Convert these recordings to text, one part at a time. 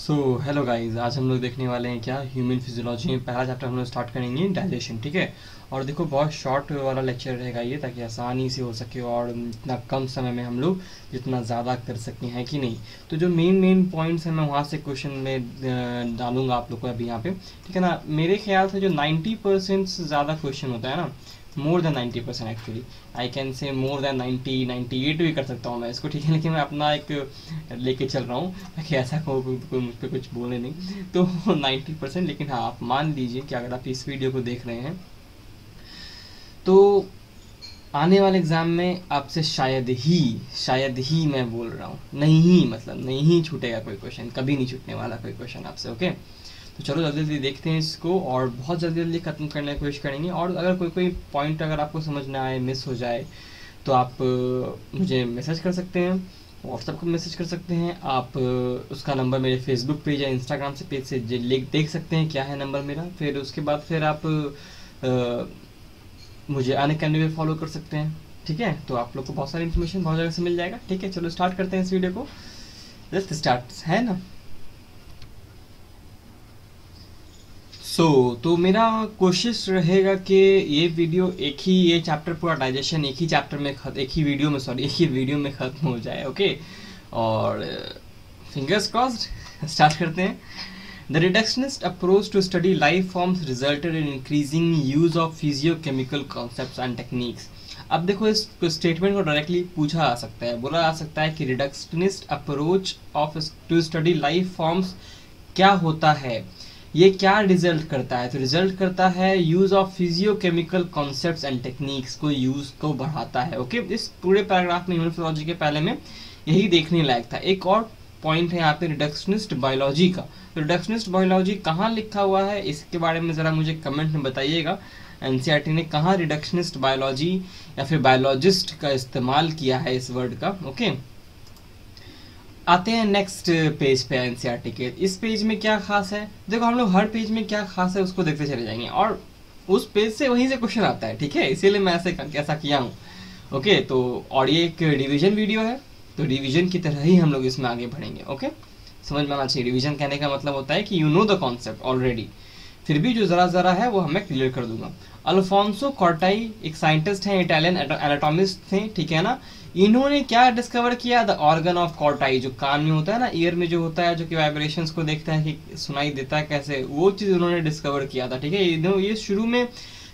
So hello guys, आज हम लोग देखने वाले हैं क्या ह्यूमन फिजियोलॉजी में पहला चैप्टर हम लोग स्टार्ट करेंगे डाइजेशन। ठीक है। और देखो बहुत शॉर्ट वाला लेक्चर रहेगा ये, ताकि आसानी से हो सके और इतना कम समय में हम लोग जितना ज़्यादा कर सकते हैं कि नहीं। तो जो मेन मेन पॉइंट्स हैं मैं वहाँ से क्वेश्चन में डालूंगा आप लोग को अभी यहाँ पे। ठीक है ना। मेरे ख्याल से जो 90% से ज़्यादा क्वेश्चन होता है ना, more than 90% actually, I can say more than 98 भी कर सकता हूँ मैं इसको। ठीक है। लेकिन मैं अपना एक लेके चल रहा हूँ ताकि ऐसा कोई मुझ पर कुछ बोले नहीं। तो 90%, लेकिन हाँ आप मान लीजिए कि अगर आप इस वीडियो को देख रहे हैं तो आने वाले एग्जाम में आपसे शायद ही मैं बोल रहा हूँ, नहीं मतलब नहीं छूटेगा कोई क्वेश्चन, कभी नहीं छूटने वाला कोई क्वेश्चन आपसे। ओके। तो चलो जल्दी जल्दी देखते हैं इसको और बहुत जल्दी जल्दी खत्म करने की कोशिश करेंगे। और अगर कोई पॉइंट अगर आपको समझ ना आए, मिस हो जाए, तो आप मुझे मैसेज कर सकते हैं, व्हाट्सएप को मैसेज कर सकते हैं आप। उसका नंबर मेरे फेसबुक पेज या इंस्टाग्राम से पेज से देख सकते हैं क्या है नंबर मेरा। फिर उसके बाद फिर आप मुझे अनअकैडमी पे फॉलो कर सकते हैं। ठीक है। तो आप लोग को बहुत सारी इन्फॉर्मेशन बहुत जगह से मिल जाएगा। ठीक है। चलो स्टार्ट करते हैं इस वीडियो को। लेट्स स्टार्ट, है ना। तो मेरा कोशिश रहेगा कि ये वीडियो ये चैप्टर पूरा डाइजेशन एक ही चैप्टर में एक ही वीडियो में खत्म हो जाए। ओके। और फिंगर्स क्रॉस्ड, स्टार्ट करते हैं। The reductionist approach to study life forms resulted in increasing use of physiochemical concepts and techniques. अब देखो इस स्टेटमेंट को डायरेक्टली पूछा जा सकता है, बोला जा सकता है कि reductionist approach of to study life forms क्या होता है, ये क्या रिजल्ट करता है। तो रिजल्ट करता है use of physiochemical concepts and techniques को यूज को बढ़ाता है। ओके। इस पूरे पैराग्राफ में ह्यूमन फिजियोलॉजी के पहले में यही देखने लायक था। एक और पॉइंट है यहाँ पे रिडक्शनिस्ट बायोलॉजी का। रिडक्शनिस्ट बायोलॉजी कहाँ लिखा हुआ है इसके बारे में ज़रा मुझे कमेंट में बताइएगा। एनसीईआरटी ने कहाँ रिडक्शनिस्ट बायोलॉजी या फिर बायोलॉजिस्ट का इस्तेमाल किया है इस वर्ड का। ओके। आते हैं नेक्स्ट पेज पे एनसीईआरटी के। इस पेज में क्या खास है, देखो हम लोग हर पेज में क्या खास है उसको देखते चले जाएंगे और उस पेज से वहीं से क्वेश्चन आता है। ठीक है। इसीलिए मैं ऐसा किया हूँ। ओके। तो और ये एक रिविजन वीडियो है, तो रिवीजन की तरह ही हम लोग इसमें आगे बढ़ेंगे। ओके। समझ में आना चाहिए। रिवीजन कहने का मतलब होता है कि you know the concept already, फिर भी जो जरा जरा है वो हमें क्लियर कर दूंगा। अल्फोंसो कॉर्टाई एक साइंटिस्ट हैं, इटालियन एनाटॉमिस्ट थे। ठीक है ना। इन्होंने क्या डिस्कवर किया, द ऑर्गन ऑफ कॉर्टाई, जो कान में होता है ना, ईयर में जो होता है, जो कि वाइब्रेशंस को देखता है कि सुनाई देता है कैसे, वो चीज़ उन्होंने डिस्कवर किया था। ठीक है। ये शुरू में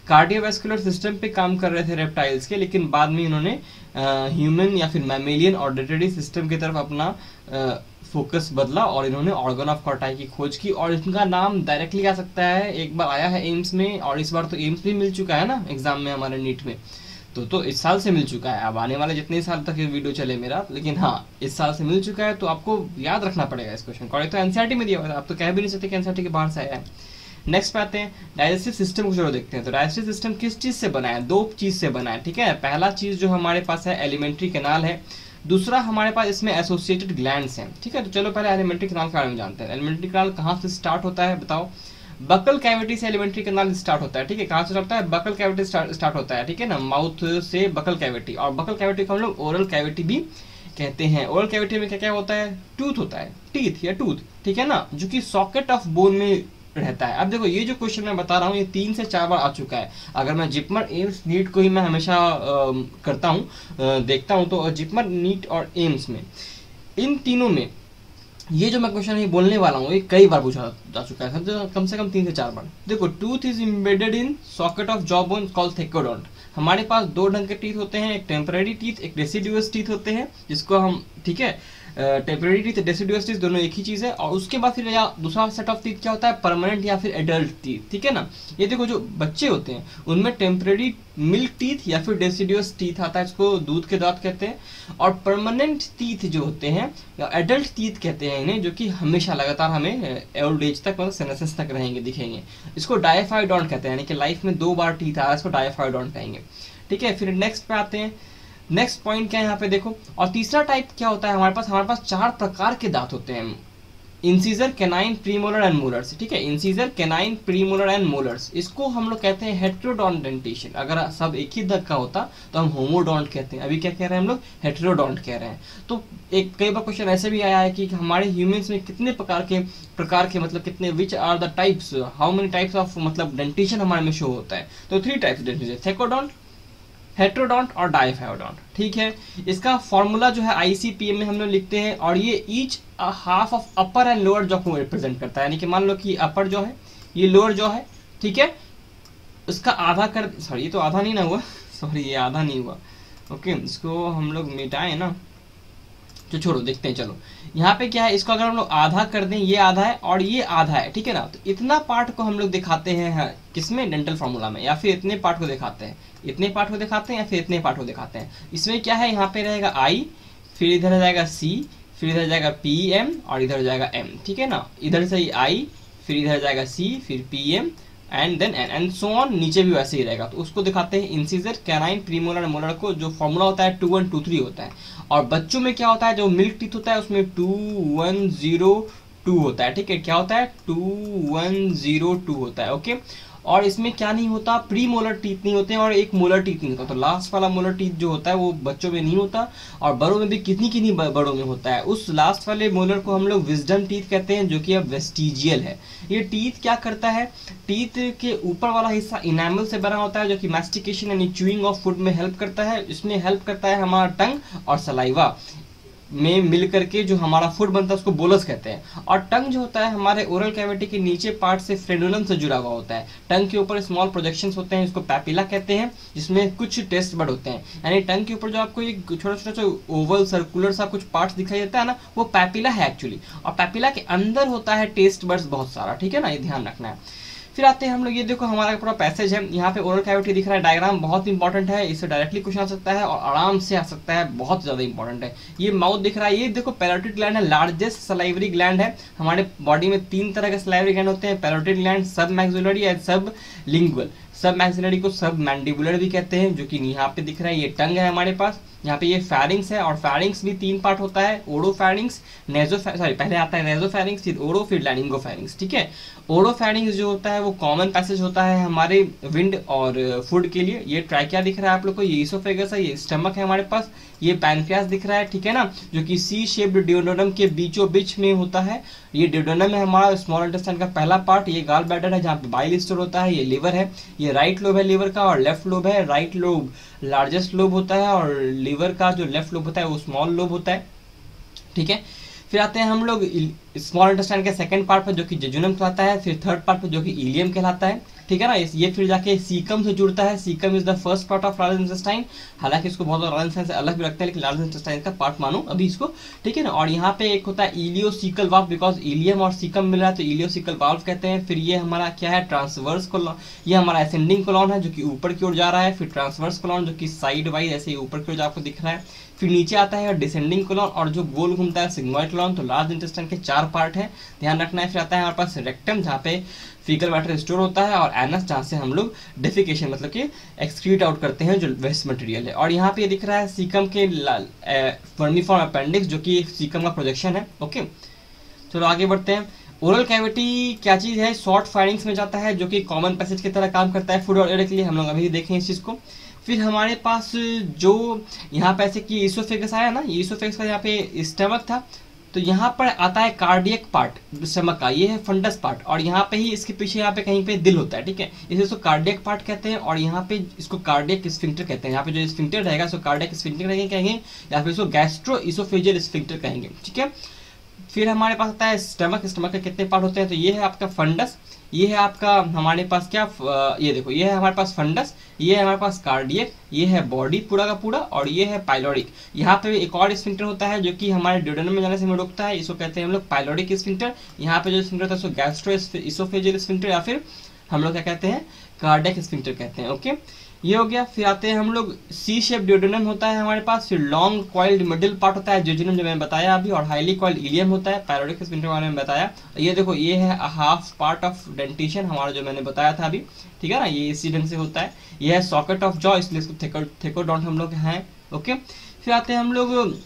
कार्डियोवैस्कुलर सिस्टम पे काम कर रहे थे रेप्टाइल्स के, लेकिन बाद में इन्होंने ह्यूमन या फिर मैमेलियन ऑडिटरी सिस्टम की तरफ अपना फोकस बदला और इन्होंने ऑर्गन ऑफ कॉर्टाई की खोज की। और इनका नाम डायरेक्टली आ सकता है, एक बार आया है एम्स में और इस बार तो एम्स भी मिल चुका है ना एग्जाम में हमारे नीट में। तो इस साल से मिल चुका है। अब आने वाले जितने साल तक ये वीडियो चले मेरा, लेकिन हाँ इस साल से मिल चुका है। तो आपको याद रखना पड़ेगा इस क्वेश्चन को। तो एनसीईआरटी में दिया हुआ है, आप तो कह भी नहीं सकते कि एनसीईआरटी के बाहर से आया है। नेक्स्ट पे आते हैं डाइजेस्टिव सिस्टम को। चलो देखते हैं। तो डाइजेस्टिव सिस्टम किस चीज से बना है, दो चीज से बना है। ठीक है। पहला चीज जो हमारे पास है एलिमेंट्री कैनाल है, दूसरा हमारे पास इसमें एसोसिएटेड ग्लैंड्स हैं। ठीक है। तो चलो पहले एलिमेंट्री कैनाल के बारे में जानते हैं। एलिमेंट्री कैनाल कहाँ से स्टार्ट होता है बताओ। बकल कैविटी से एलिमेंट्री कैनाल स्टार्ट होता है। ठीक है। कहाँ से होता है, बकल कैविटी स्टार्ट होता है। ठीक है ना, माउथ से बकल कैविटी। और बकल कैविटी को हम लोग ओरल कैविटी भी कहते हैं। ओरल कैविटी में क्या क्या होता है, टूथ होता है, टीथ या टूथ। ठीक है ना, जो कि सॉकेट ऑफ बोन में रहता है। अब देखो ये जो क्वेश्चन मैं बता रहा हूँ ये 3 से 4 बार आ चुका है। अगर मैं जिपमर एम्स नीट को ही मैं हमेशा करता हूँ, देखता हूँ, तो जिपमर नीट और एम्स में इन तीनों में ये जो मैं क्वेश्चन ये बोलने वाला हूँ ये कई बार पूछा जा चुका है, कम से कम 3 से 4 बार। देखो, tooth is embedded in socket of jaw bone called thecodont. हमारे पास 2 ढंग के टीथ होते हैं, एक टेम्पररी टीथ, एक डेसिडुअस टीथ होते हैं, जिसको हम, ठीक है, टेम्पररी टीथ डेसिडुअस टीथ दोनों एक ही चीज है। और उसके बाद फिर दूसरा सेट ऑफ टीथ क्या होता है, परमानेंट या फिर एडल्ट टीथ। ठीक है ना। ये देखो जो बच्चे होते हैं उनमें टेम्पररी मिल्क टीथ या फिर डेसिडुअस टीथ आता है, इसको दूध के दांत कहते हैं। और परमानेंट टीथ जो होते हैं या एडल्ट टीथ कहते हैं इन्हें, जो कि हमेशा लगातार हमें ओल्ड एज तक, मतलब सेनेसिस तक रहेंगे, दिखेंगे। इसको डायफाइडोंट कहते हैं, यानी कि लाइफ में 2 बार टीथ आया, इसको डायफाइडोंट कहेंगे। ठीक है। फिर नेक्स्ट पे आते हैं। नेक्स्ट पॉइंट क्या है यहाँ पे देखो। और तीसरा टाइप क्या होता है हमारे पास 4 प्रकार के दांत होते हैं। Incisor, canine, premolar and molars, ठीक है, incisor, canine, premolar and molars, इसको हम लोग कहते हैं हेटेरोडोंट डेंटेशन। अगर सब एक ही दग का होता तो हम होमोडोंट कहते हैं, अभी क्या कह रहे हैं हम लोग, हेटेरोडोंट कह रहे हैं। तो एक कई बार क्वेश्चन ऐसे भी आया है कि हमारे ह्यूमंस में कितने प्रकार के मतलब कितने, which are the types, how many types of मतलब डेंटेशन हमारे में शो होता है। तो 3 टाइप्स डेंटेशन, थेकोडोंट, हेटेरोडोंट और डाइफेओडोंट, ठीक है। इसका फॉर्मूला जो है ICPM में हम लोग लिखते हैं, और ये each half of upper and lower jaw को रिप्रेजेंट करता है। यानी कि मान लो कि अपर जो है ये लोअर जॉ है, ठीक है, उसका आधा कर, सॉरी ये तो आधा नहीं ना हुआ, सॉरी ये आधा नहीं हुआ, ओके, इसको हम लोग मिटाएं ना, तो छोड़ो, देखते हैं। चलो यहाँ पे क्या है, इसको अगर हम लोग आधा कर दें, ये आधा है और ये आधा है, ठीक है ना, तो इतना पार्ट को हम लोग दिखाते हैं किसमें, डेंटल फॉर्मूला में, या फिर इतने पार्ट को दिखाते हैं, इतने पार्ट को दिखाते हैं, या फिर इतने पार्ट को दिखाते हैं। इसमें क्या है, यहाँ पे रहेगा I, फिर इधर जाएगा C, फिर इधर जाएगा PM और इधर जाएगा M, ठीक है ना, इधर से I, फिर इधर जाएगा C, फिर PM and then and so on, नीचे भी वैसे ही रहेगा। तो उसको दिखाते हैं इंसीजर, कैनाइन, प्रीमोलर, मोलर को, जो फॉर्मूला होता है 2 1 2 3 होता है। और बच्चों में क्या होता है, जो मिल्क टीथ होता है उसमें 2 1 0 2 होता है, ठीक है, क्या होता है 2 1 0 2 होता है, ओके। और इसमें क्या नहीं होता, प्री मोलर टीथ नहीं होते हैं और एक मोलर टीथ नहीं होता। तो लास्ट वाला मोलर टीथ जो होता है वो बच्चों में नहीं होता, और बड़ों में भी कितनी बड़ों में होता है। उस लास्ट वाले मोलर को हम लोग विजडम टीथ कहते हैं, जो कि अब वेस्टिजियल है। ये टीथ क्या करता है, टीथ के ऊपर वाला हिस्सा इनामल से बना होता है, जो कि मैस्टिकेशन यानी च्यूइंग ऑफ फूड में हेल्प करता है। इसमें हेल्प करता है हमारा टंग और सलाइवा में मिल करके जो हमारा फूड बनता है उसको बोलस कहते हैं। और टंग जो होता है हमारे ओरल कैविटी के नीचे पार्ट से फ्रेनुलम से जुड़ा हुआ होता है। टंग के ऊपर स्मॉल प्रोजेक्शंस होते हैं, इसको पैपिला कहते हैं, जिसमें कुछ टेस्ट बड होते हैं। यानी टंग के ऊपर जो आपको एक छोटा छोटा ओवल सर्कुलर सा कुछ पार्ट्स दिखाई देता है ना, वो पैपिला है एक्चुअली। और पैपिला के अंदर होता है टेस्ट बड्स बहुत सारा, ठीक है ना, ये ध्यान रखना है। फिर आते हैं हम लोग, ये देखो हमारा पूरा पैसेज है, यहाँ पे ओरल कैविटी दिख रहा है, डायग्राम बहुत इंपॉर्टेंट है, इससे डायरेक्टली क्वेश्चन आ सकता है और आराम से आ सकता है, बहुत ज्यादा इंपॉर्टेंट है। ये माउथ दिख रहा है, ये देखो पैरोटिड ग्लैंड है, लार्जेस्ट सलाइवरी ग्लैंड है। हमारे बॉडी में 3 तरह के सलाइवरी ग्लैंड होते हैं, पैरोटिड ग्लैंड, सब मैक्सिलरी एंड सब लिंगुअल। सब मैक्सिलरी को सब मैंडिबुलर भी कहते हैं, जो कि यहाँ पे दिख रहा है, ये टंग है हमारे पास। यहाँ पे ये फैरिंग्स है, और फैरिंग्स भी 3 पार्ट होता है, ओडोफैरिंग्स, पहले आता है नेजोफैरिंग्स, फिर ओडो, फिर लैरिंगोफैरिंग्स, ठीक है। ओडोफैरिंग्स जो होता है वो कॉमन पैसेज होता है हमारे विंड और फूड के लिए। ये ट्रैकिया दिख रहा है आप लोग को, ये ईसोफेगस है, ये स्टमक है हमारे पास, ये पैनक्रियास दिख रहा है, ठीक है ना, जो कि सी शेप्ड ड्यूोडेनम के बीचों बीच में होता है। ये ड्यूोडेनम है हमारा स्मॉल इंटेस्टाइन का पहला पार्ट, ये गाल ब्लैडर है जहाँ पे बाइल स्टोर होता है, ये लिवर है, ये राइट लोब है लिवर का, और लेफ्ट लोब है। राइट लोब लार्जेस्ट लोब होता है, और लिवर का जो लेफ्ट लोब होता है वो स्मॉल लोब होता है, ठीक है। फिर आते हैं हम लोग स्मॉल इंटेस्टाइन के सेकंड पार्ट पर, जो कि जेजुनम कहलाता है, फिर थर्ड पार्ट पर जो कि इलियम कहलाता है, ठीक है ना। ये फिर जाके सीकम से जुड़ता है, caecum is the first part of large intestine. हालांकि इसको बहुत लार्ज इंटेस्टाइन से अलग भी रखते हैं, लेकिन लार्ज इंटेस्टाइन का पार्ट मानो अभी इसको, ठीक है ना। और यहाँ पे एक होता है इलियोसिकल वाल्व, बिकॉज इलियम और सीकम मिल रहा है तो इलियोसिकल वाल्व कहते हैं। फिर ये हमारा क्या है, ट्रांसवर्स कोलॉन, ये हमारा असेंडिंग कोलॉन है जो कि ऊपर की ओर जा रहा है। फिर ट्रांसवर्स कोलॉन जो कि साइड वाइज ऐसे ऊपर की ओर आपको दिख रहा है। फिर नीचे आता है डिसेंडिंग कोलॉन, और जो गोल घूमता है सिग्मोइड कोलॉन। तो लार्ज इंटेस्टाइन के 4 पार्ट है, ध्यान रखना है। फिर आता है हमारे पास रेक्टम, जहाँ पे फीकल मैटर स्टोर होता है, और एनस जहाँ से हम लोग डेफिकेशन मतलब कि एक्सक्रीट आउट करते हैं जो वेस्ट मटेरियल है। और यहाँ पे दिख रहा है सीकम के वर्मिफॉर्म अपेंडिक्स, जो कि सीकम का प्रोजेक्शन है, ओके। चलो आगे बढ़ते हैं। ओरल कैविटी क्या चीज है, शॉर्ट फायरिंग्स में जाता है, जो कि कॉमन पैसेज की तरह काम करता है फूड और एयर के लिए। हम लोग अभी देखें इस चीज को। फिर हमारे पास जो यहाँ पे ऐसे कि ईसोफेगस आया ना, ईसोफेगस का यहाँ पे स्टमक था, तो यहाँ पर आता है कार्डियक पार्ट स्टमक का, ये है फंडस पार्ट, और यहाँ पे ही इसके पीछे यहाँ पे कहीं पे दिल होता है, ठीक है, इसे इसको कार्डियक पार्ट कहते हैं। और यहाँ पे इसको कार्डियक स्फिंक्टर कहते हैं। यहाँ पे जो स्फिंक्टर रहेगा इसको कार्डियक स्फिंक्टर कहेंगे, या फिर इसको गैस्ट्रो इसोफेजियल स्फिंक्टर कहेंगे, ठीक है। फिर हमारे पास आता है स्टमक। स्टमक के कितने पार्ट होते हैं, तो ये है आपका फंडस, ये है आपका हमारे पास क्या, ये देखो, ये है हमारे पास फंडस, ये है हमारे पास कार्डियक, ये है बॉडी पूरा का पूरा, और ये है पाइलोडिक। यहाँ पे एक और स्फिंक्टर होता है जो कि हमारे ड्यूडेनम में जाने से हमें रोकता है, इसको कहते हैं हम लोग पाइलोडिक स्फिंक्टर। यहाँ पे जो स्फिंक्टर होता है उसको गैस्ट्रो इसोफेजियल स्फिंक्टर, या फिर हम लोग क्या कहते हैं, कार्डियक स्फिंक्टर कहते हैं, ओके। ये हो गया। फिर आते हैं हम लोग सी शेप ड्यूडेनम होता है हमारे पास। फिर लॉन्ग कॉइल्ड मिडिल पार्ट होता है जेजुनम, जो मैंने बताया अभी, और हाईली कॉइल्ड इलियम होता है, पैरोडिक स्फिंक्टर वाले में बताया। ये देखो, ये है हाफ पार्ट ऑफ डेंटिशन हमारा, जो मैंने बताया था अभी, ठीक है ना, ये इसी ढंग से होता है। ये है सॉकेट ऑफ जॉ, इसलिए इसको थेकोडोंट हम लोग हैं, ओके। फिर आते हैं हम लोग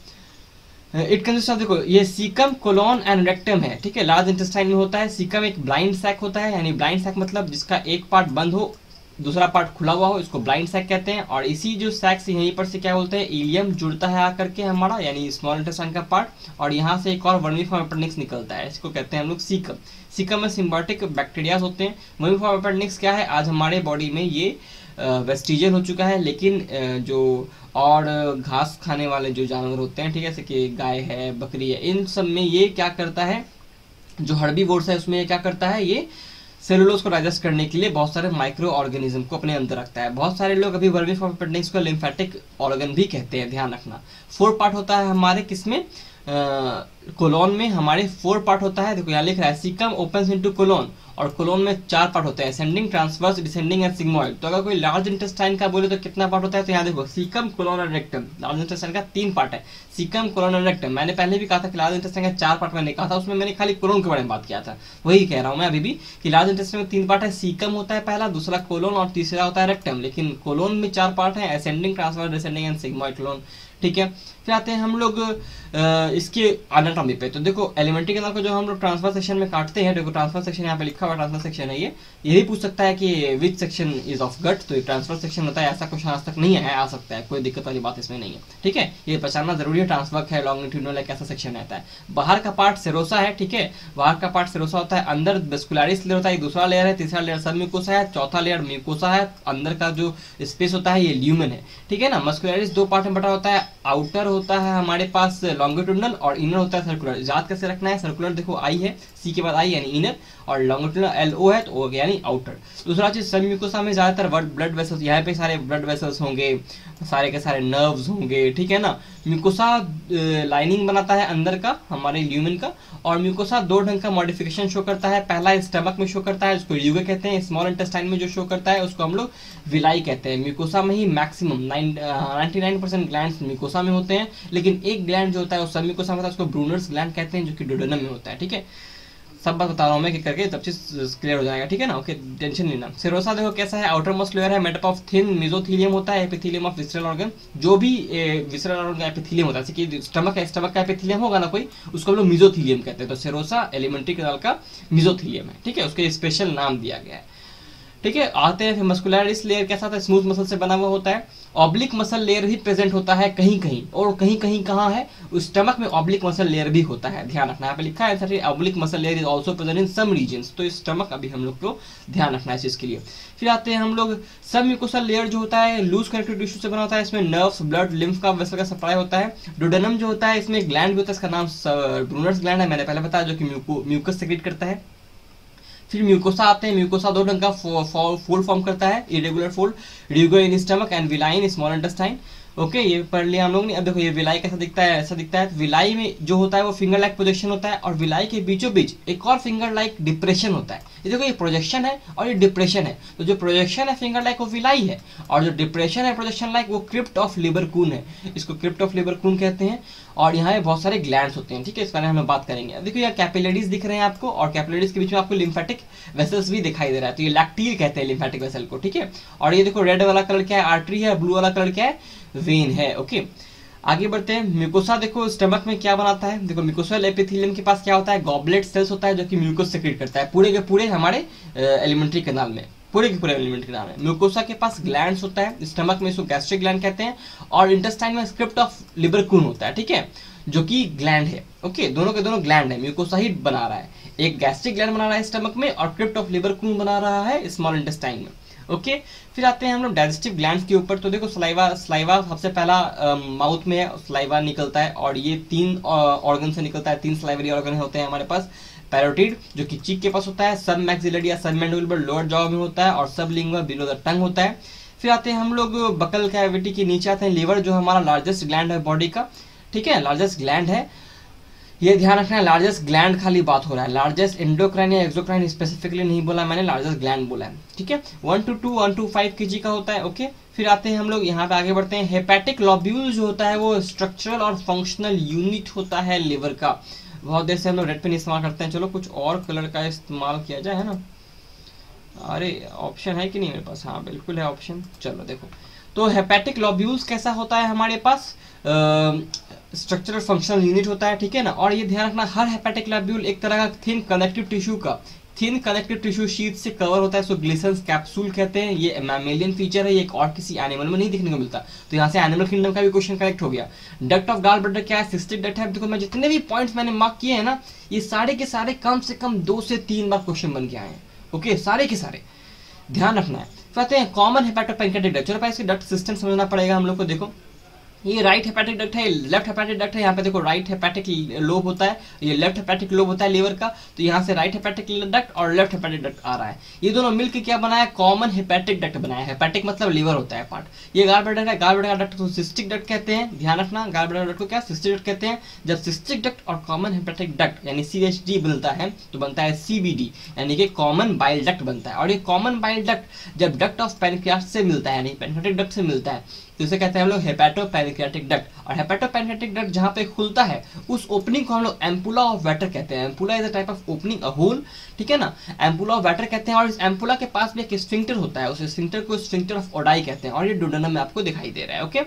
इट कंसिस्ट ऑफ, देखो ये सीकम, कोलोन एंड रेक्टम है, ठीक है, लार्ज इंटेस्टाइन में होता है। सीकम एक ब्लाइंड सैक होता है, यानी ब्लाइंड सैक मतलब जिसका एक पार्ट बंद हो दूसरा पार्ट खुला हुआ हो, इसको ब्लाइंड सैक कहते हैं। और इसी जो सैक से यहीं पर से क्या बोलते हैं, इलियम जुड़ता है आकर के हमारा, यानी स्मॉल इंटेस्टाइन का पार्ट, और यहाँ से एक और वर्मीफॉर्म अपेंडिक्स निकलता है, इसको कहते हैं हम लोग सीकम। सीकम में सिम्बायोटिक बैक्टीरियाज होते हैं। वर्मीफॉर्म अपेंडिक्स क्या है, आज हमारे बॉडी में ये वेस्टिजियल हो चुका है, लेकिन जो और घास खाने वाले जो जानवर होते हैं, ठीक है, जैसे कि गाय है, बकरी है, इन सब में ये क्या करता है, जो हर्बीवोर्स है उसमें ये क्या करता है, ये सेलुलोज को डाइजेस्ट करने के लिए बहुत सारे माइक्रो ऑर्गेनिज्म को अपने अंदर रखता है। बहुत सारे लोग अभी वर्मीफॉर्म अपेंडिक्स को लिम्फेटिक ऑर्गन भी कहते हैं, ध्यान रखना। 4 पार्ट होता है हमारे किसमें, कोलोन में हमारे 4 पार्ट होता है। देखो यहाँ लिख रहा है सीकम ओपन्स इनटू कोलोन, और कोलोन में 4 पार्ट होते हैं, ascending, transverse, descending and sigmoid. तो अगर कोई लार्ज इंटेस्टाइन का बोले तो कितना पार्ट होता है, तो यहाँ देखो सीकम, कोलोन और रेक्टम, लार्ज इंटेस्टाइन का 3 पार्ट है, सीकम, कोलोन और रेक्टम। मैंने पहले भी कहा था कि लार्ज इंटेस्टाइन का 4 पार्ट मैंने कहा था, उसमें मैंने खाली कोलोन के बारे में बात किया था, वही कह रहा हूँ मैं अभी भी कि लार्ज इंटेस्टाइन में 3 पार्ट है, सीकम होता है पहला, दूसरा कोलोन और तीसरा होता है रेक्टम। लेकिन कोलोन में 4 पार्ट है, ascending, transverse, descending and sigmoid colon, ठीक है। फिर आते हैं हम लोग इसके एनाटॉमी पे। तो देखो एलिमेंट्री कैनाल को जो हम लोग ट्रांसफर सेक्शन में काटते हैं, देखो ट्रांसफर सेक्शन यहाँ पे लिखा हुआ ट्रांसफर सेक्शन है, ये भी पूछ सकता है कि which section is of gut, तो ये ट्रांसफर सेक्शन होता है, ऐसा क्वेश्चन आज तक नहीं है, आ सकता है, कोई दिक्कत वाली बात इसमें नहीं है, ठीक है। ये पहचानना जरूरी है, ट्रांसफर है, लॉन्गिट्यूडनल है, कैसा सेक्शन रहता है। बाहर का पार्ट सेरोसा है, ठीक है, बाहर का पार्ट सेरोसा होता है, अंदर वेस्कुलरिस लेयर होता है, दूसरा लेयर है, तीसरा लेयर सब म्यूकोसा है, चौथा लेयर म्यूकोसा है, अंदर का जो स्पेस होता है ये ल्यूमेन है, ठीक है ना। मस्कुलरिस 2 पार्ट में बटा होता है, आउटर होता है हमारे पास लॉन्गिट्यूडनल और इनर होता है सर्कुलर। याद कैसे रखना है, सर्कुलर देखो आई है, सी के बाद आई यानी इनर, और लॉन्गिट्यूडनल LO है तो ओ यानी आउटर। दूसरा चीज सब म्यूकोसा में ज्यादातर ब्लड वेसल्स, यहाँ पे सारे ब्लड वेसल्स होंगे, सारे के सारे नर्व्स होंगे, ठीक है ना। म्यूकोसा लाइनिंग बनाता है अंदर का हमारे ल्यूमेन का, और म्यूकोसा 2 ढंग का मॉडिफिकेशन शो करता है। पहला स्टमक में शो करता है, उसको ल्यूगे कहते हैं। स्मॉल इंटेस्टाइन में जो शो करता है उसको हम लोग विलाई कहते हैं। म्यूकोसा में ही मैक्सिमम 99% ग्लैंड्स म्यूकोसा में होते हैं, लेकिन एक ग्लैंड जो होता है वो सब म्यूकोसा में होता है, उसको ब्रूनर्स ग्लैंड कहते हैं, जो कि डोडेनम में होता है, ठीक है। सब बात बता रहा हूँ मैं कि करके तब चीज क्लियर हो जाएगा, ठीक है ना। ओके, टेंशन लेना। सेरोसा देखो कैसा है, आउटर मोस्ट लेयर है, मेड अप ऑफ थिन मेसोथीलियम होता है, एपिथेलियम ऑफ विसरल ऑर्गन। जो भी विसरल ऑर्गन का एपिथेलियम होता है, जैसे कि स्टमक है, स्टमक का एपिथेलियम होगा ना कोई, उसको हम लोग मेसोथीलियम कहते हैं। तो सेरोसा एलिमेंट्री कैनाल का मेसोथीलियम है, ठीक है, उसके स्पेशल नाम दिया गया है, ठीक है। आते हैं फिर मस्कुलरिस लेयर कैसा था, स्मूथ मसल से बना हुआ होता है। ऑब्लिक मसल लेयर भी प्रेजेंट होता है कहीं कहीं, और कहीं कहीं कहाँ है, उस स्टमक में ऑब्लिक मसल लेयर भी होता है, ध्यान रखना। यहाँ पे लिखा है oblique muscle layer is also present in some regions, तो स्टमक अभी हम लोग को ध्यान रखना है इस चीज के लिए। फिर आते हैं हम लोग सब म्यूकोसल लेयर जो होता है लूज कनेक्टिव टिश्यू से बना होता है, इसमें नर्व्स, ब्लड, लिम्फ का वेसल का सप्लाई होता है। डोडेनम जो होता है इसमें ग्लैंड भी होता है, इसका नाम ब्रूनर्स ग्लैंड है, मैंने पहले बताया, जो कि म्यूकस सेक्रेट करता है। फिर म्यूकोसा आते हैं, म्यूकोसा 2 ढंग का फोल्ड फॉर्म करता है, irregular fold, rugae in stomach and villi in small intestine. Okay, ये पढ़ लिया हम लोग ने। अब देखो ये विलाई कैसा दिखता है, ऐसा दिखता है। विलाई में जो होता है वो फिंगर लाइक प्रोजेक्शन होता है, और विलाई के बीचों बीच एक और फिंगर लाइक डिप्रेशन होता है। ये देखो ये प्रोजेक्शन है और ये डिप्रेशन है, तो जो प्रोजेक्शन है फिंगर लाइक वो विलाई है, और जो डिप्रेशन है प्रोजेक्शन लाइक वो क्रिप्ट ऑफ लिबरकून है, इसको क्रिप्ट ऑफ लिबरकून कहते हैं। और यहाँ बहुत सारे ग्लैंड्स होते हैं, ठीक है, इस बारे में हम बात करेंगे। देखो यहाँ कैपिलरीज दिख रहे हैं आपको, और कैपिलरीज के बीच में आपको लिम्फेटिक वेसल्स भी दिखाई दे रहा है, तो ये लैक्टील कहते हैं लिम्फेटिक वेसल को, ठीक है। और ये देखो रेड वाला कलर क्या है, आर्टरी है, ब्लू वाला कलर क्या है, वेन है। ओके, आगे बढ़ते हैं। म्यूकोसा देखो स्टमक में क्या बनाता है, देखो म्यूकोसल एपिथेलियम के पास क्या होता है, गॉबलेट सेल्स होता है, जो कि म्यूकोस सेक्रेट करता है पूरे के पूरे हमारे एलिमेंट्री कैनाल में, पूरे के पूरे एलिमेंट्री कैनाल में। म्यूकोसा के पास ग्लैंड्स होता है, स्टमक में इसको गैस्ट्रिक ग्लैंड कहते हैं, और इंटेस्टाइन में स्क्रिप्ट ऑफ लिबरकून होता है, ठीक है, जो कि ग्लैंड है। ओके, दोनों के दोनों ग्लैंड है, म्यूकोसा ही बना रहा है, एक गैस्ट्रिक ग्लैंड बना रहा है स्टमक में, और क्रिप्ट ऑफ लिबरकून बना रहा है स्मॉल इंटेस्टाइन में। ओके, फिर आते हैं हम लोग डाइजेस्टिव ग्लैंड्स के ऊपर। तो देखो स्लाइवा सबसे पहला माउथ में है, स्लाइवा निकलता है, और ये 3 ऑर्गन से निकलता है, 3 स्लाइवरी ऑर्गन होते हैं हमारे पास। पैरोटिड जो कि चीक के पास होता है, सब मैक्सिलरी या सब मैंडिबुलर लोअर जॉ में होता है, और सब लिंगुआ बिलो द टंग होता है। फिर आते हैं हम लोग बकल कैविटी के नीचे आते हैं लिवर, जो हमारा लार्जेस्ट ग्लैंड है बॉडी का, ठीक है, लार्जेस्ट ग्लैंड है, ये ध्यान रखना है। लार्जेस्ट ग्लैंड खाली बात हो रहा है, लार्जेस्ट एंडोक्राइन या एक्सोक्राइन स्पेसिफिकली नहीं बोला मैंने, लार्जेस्ट ग्लैंड बोला है, ठीक है। 1 to 2 1 to 5 kg का होता है। ओके, फिर आते हैं हम लोग यहाँ पे आगे बढ़ते हैं। हेपेटिक लॉब्यूल जो होता है वो स्ट्रक्चरल और फंक्शनल यूनिट होता है लिवर का। बहुत देर से हम लोग रेड पेन इस्तेमाल करते हैं, चलो कुछ और कलर का इस्तेमाल किया जाए, है ना। अरे ऑप्शन है कि नहीं मेरे पास, हाँ बिल्कुल है ऑप्शन। चलो देखो, तो हेपेटिक लॉब्यूल्स कैसा होता है हमारे पास, स्ट्रक्चरल फंक्शनल यूनिट होता है, ठीक है ना। और ये ध्यान रखना, हर हेपेटिक लोब्यूल एक तरह का थिन कनेक्टिव टिश्यू शीट से कवर होता है, इसको ग्लिसन्स कैप्सूल कहते हैं। ये मैमेलियन फीचर है, ये एक और किसी एनिमल में नहीं देखने को मिलता। तो यहाँ से एनिमल किंगडम का भी क्वेश्चन करेक्ट हो गया। डक्ट ऑफ गॉल ब्लैडर क्या है? सिस्टिक डक्ट है। देखो मैं जितने भी पॉइंट्स मैंने मार्क किए हैं ना, ये सारे के सारे कम से कम 2 से 3 बार क्वेश्चन बन के आए हैं। ओके, सारे के सारे ध्यान रखना है। कहते हैं कॉमन हेपेटोपेंक्रेटिक डक्ट। चलो भाई इसके डक्ट सिस्टम समझना पड़ेगा हम लोग को। देखो ये राइट हेपेटिक डक्ट है, लेफ्ट हेपेटिक डक्ट है। यहाँ पे देखो राइट हेपेटिक लोब होता है, ये लेफ्ट हेपेटिक लोब होता है लीवर का। तो यहाँ से राइट हेपेटिक डक्ट और लेफ्ट हेपेटिक डक्ट आ रहा है। ये दोनों मिलकर क्या बनाया? कॉमन हेपेटिक डक्ट बनाया। हेपेटिक मतलब लीवर होता है पार्ट। ये गॉल ब्लैडर है, गॉल ब्लैडर का डक्ट को सिस्टिक डक्ट कहते हैं। ध्यान रखना, गॉल ब्लैडर डक्ट को क्या सिस्टिक डक्ट कहते हैं। जब सिस्टिक डक्ट और कॉमन हेपेटिक डक्ट यानी CHD बनता है तो बनता है CBD यानी कि कॉमन बाइल डक्ट बनता है। और ये कॉमन बाइल डक्ट जब डक्ट ऑफ पैनक्रियास से मिलता है यानी पैनक्रियाटिक डक्ट से मिलता है तो इसे कहते हैं हम लोग हेपेटोपैनक्रियाटिक डक्ट। और हेपेटोपैनक्रियाटिक डक्ट जहाँ पे खुलता है उस ओपनिंग को हम लोग एम्पुला ऑफ वाटर कहते हैं। Ampulla is a type of opening, a hole, ठीक है ना। एम्पुला ऑफ वाटर कहते हैं। और इस एम्पुला के पास भी एक स्फिंक्टर होता है, उस स्फिंक्टर को स्फिंक्टर ऑफ ओडाई कहते हैं। और ये डुओडेनम में आपको दिखाई दे रहा है। ओके,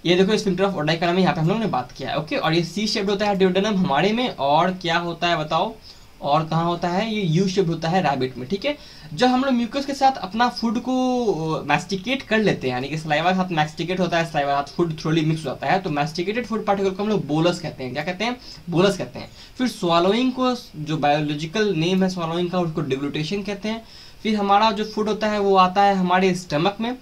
ये देखो स्फिंक्टर ऑफ ओडाई का नाम यहाँ पे हम लोग ने बात किया है। ओके, और ये C शेप्ड होता है डुओडेनम हमारे में। और क्या होता है बताओ, और कहाँ होता है? ये U शेप होता है रैबिट में, ठीक है। जब हम लोग म्यूकस के साथ अपना फूड को मैस्टिकेट कर लेते हैं यानी कि सलाइवा के साथ मैस्टिकेट होता है, सलाइवा के साथ फूड थ्रोली मिक्स होता है, तो मैस्टिकेटेड फूड पार्टिकल को हम लोग बोलस कहते हैं। क्या कहते हैं? बोलस कहते हैं। फिर स्वॉलोइंग को, जो बायोलॉजिकल नेम है स्वॉलोइंग का, उसको डिग्लूटेशन कहते हैं। फिर हमारा जो फूड होता है वो आता है हमारे स्टमक में।